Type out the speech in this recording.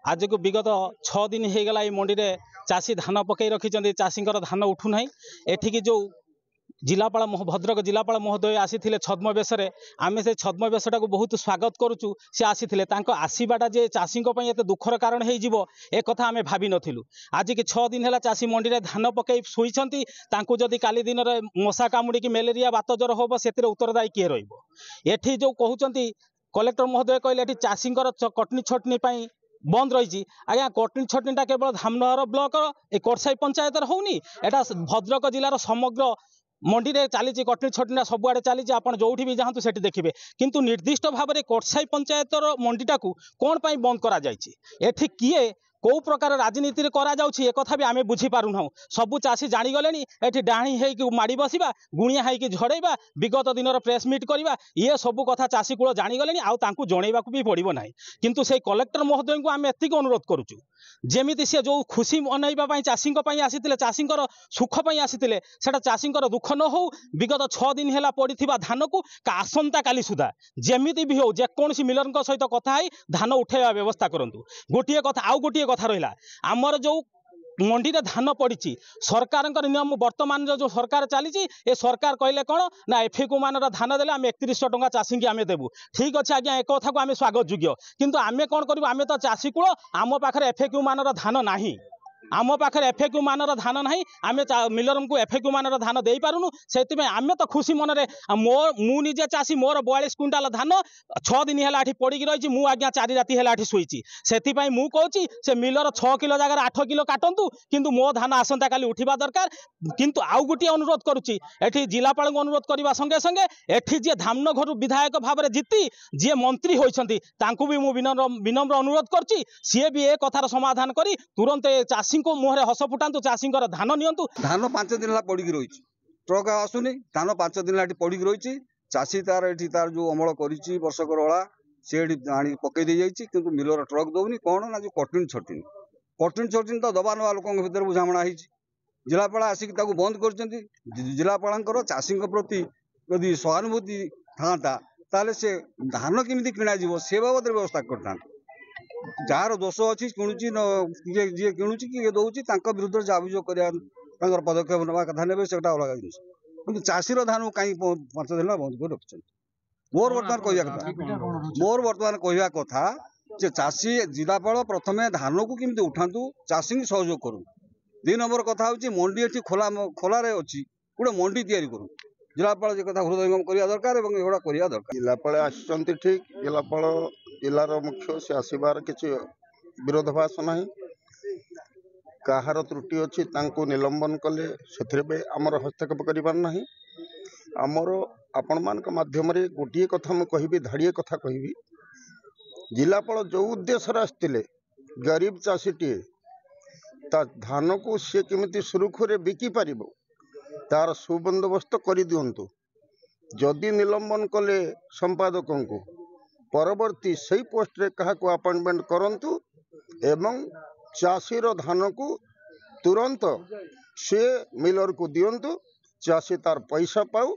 आज को विगत 6 दिन हो गला मंडी में चाषी धान पकई रखिंट चाषी धान उठूना एठिकी जो जिलापाल भद्रक जिलापाल महोदय आसी छद्मवेश आम से छद्मवेशटा को बहुत स्वागत करुचु सी आसी आसवाटा जे चाषी एत दुखर कारण हो कथा आम भावी नथिलु। आज की 6 दिन है चाषी मंडी में धान पकई शोइछंती जदि काली दिन में मशा कामुड़ी मेलेरिया बात ज्वर हम से उत्तरदायी किए रही जो कहते कलेक्टर महोदय कहले चाषी कटनी छटनी बंद रही आज्ञा कटनी छटनीटा केवल धामनगर ब्लॉक कोटसाई पंचायत होनी एटा भद्रक जिलार समग्र मंडी में चली कटनी छटनी सबुआड़े चली आप जो भी जातु से देखिए किंतु निर्दिष्ट भाव में कोटसाई पंचायत मंडीटा को कौन पाई बंद करा एठी किए कौ प्रकार राजनीति करा एक कथा भी आम बुझीपारूना सबू चाषी जागले ये डाणी हो माड़ बसवा गुणिया हो झड़ेबा विगत दिन प्रेस मीट करवा ये सबू कथा चाषी कूल जागले आउ जनइबा भी पड़ो ना किंतु से कलेक्टर महोदय को आम एतिक अनुरोध करुचु जेमिति सी जो खुशी मनइबा चाषी आसी चाषी सुखपाई आसी चाषी दुख न हो विगत 6 दिन है पड़ी धान को आसंता काली सुधा जेमिति भी हो जेकोसी मिलर सहित कथा धान उठेवा व्यवस्था करूँ। गोटे कथा आउ गोटे कथा रहा आमर जो मंडी में धान पड़ी सरकार नियम वर्तमान जो सरकार चली सरकार कहले कौन ना एफएक्यू मान धान देले आम 3100 टंका चाषी की आम देवु ठीक अच्छे आज्ञा एक कथा को आम स्वागत योग्य किंतु आम कौन करूँ आम तो चाषी कूल आम पाखे एफएक्यू मान धान ना आम पाखे एफएक्यू मान धान ना आम मिलर को एफएक्यू मान धान दे पारूनु से आम तो खुशी मन मुझे चाषी मोर 42 क्विंटाल धान 6 दिन है पड़ी रही मु आज्ञा 4 राति है शुई से मुझे से मिलर 6 किलो जगह 8 किलो काटतु किंतु मो धान आसंता काली उठा दरकार किंतु आउ गोटे अनुरोध करुच्ची एठी जिलापाल को अनुरोध करने संगे संगे एठी जे धामनगर विधायक भाव में जीति जी मंत्री होती भी मु विनम्र अनुरोध करुच्ची सी भी ए कथार समाधान करी तुरंत चाषी को मुहरे हस फुटातु चाषी धान नियंतु धान 5 दिन है पड़ी रही ट्रक आसुनी धान 5 दिन है पड़ी रही चाषी तार जो अमल कर वर्षक अला सी आनी पकई दे जाइए मिलर ट्रक दौनी कौन ना जो कटनी छटनी तो दबा नवा लोक भर बुझाणा जिलापाल आसिक बंद कर जिलापाल चाषी प्रति यदि सहानुभूति था ताले से धान केमी किणा से बाबद व्यवस्था करता जार दोष अच्छी किणुची जी किणुची कि दौर विरुद्ध जहाँ अभियोग कर पदक्षेप ना कथा ने अलग जिन कि चाषी धान कहीं 5 दिन बंद कर रखी मोर बर्तमान कहवा कथा जे चाषी जिलापाल प्रथम धान को केमी उठातु चाषी की सहयोग करूँ 2 नंबर कथा हूँ मंडी ये खोलार अच्छी गोटे मंडी तैयारी करूँ जिलापाल जे कथा हृदयंगम करवा दरकार एगुड़ा करवा दरकार जिलापाल आसुच्च ठीक जिलापाल जिलार मुख्य से आसबार किसी विरोधाभास ना कहार त्रुटि अच्छी निलंबन कले से आमर हस्तक्षेप करना आमर आपण मान माध्यम गोटे कथा मुझे कहि धाड़िए कथा कहि जिलापाल जो उद्देश्य आसते गरीब चाषीटे धान को सी केमी सुरुखुरे बिकी पार तार सुबंदोबस्त कर दिंतु जदि निलंबन कले संपादकों को परवर्ती सही पोस्ट रे कहा को अपॉइंटमेंट करंतु एवं चाषीर धान को तुरंत से मिलर को दिंतु चाषी तार पैसा पाऊ।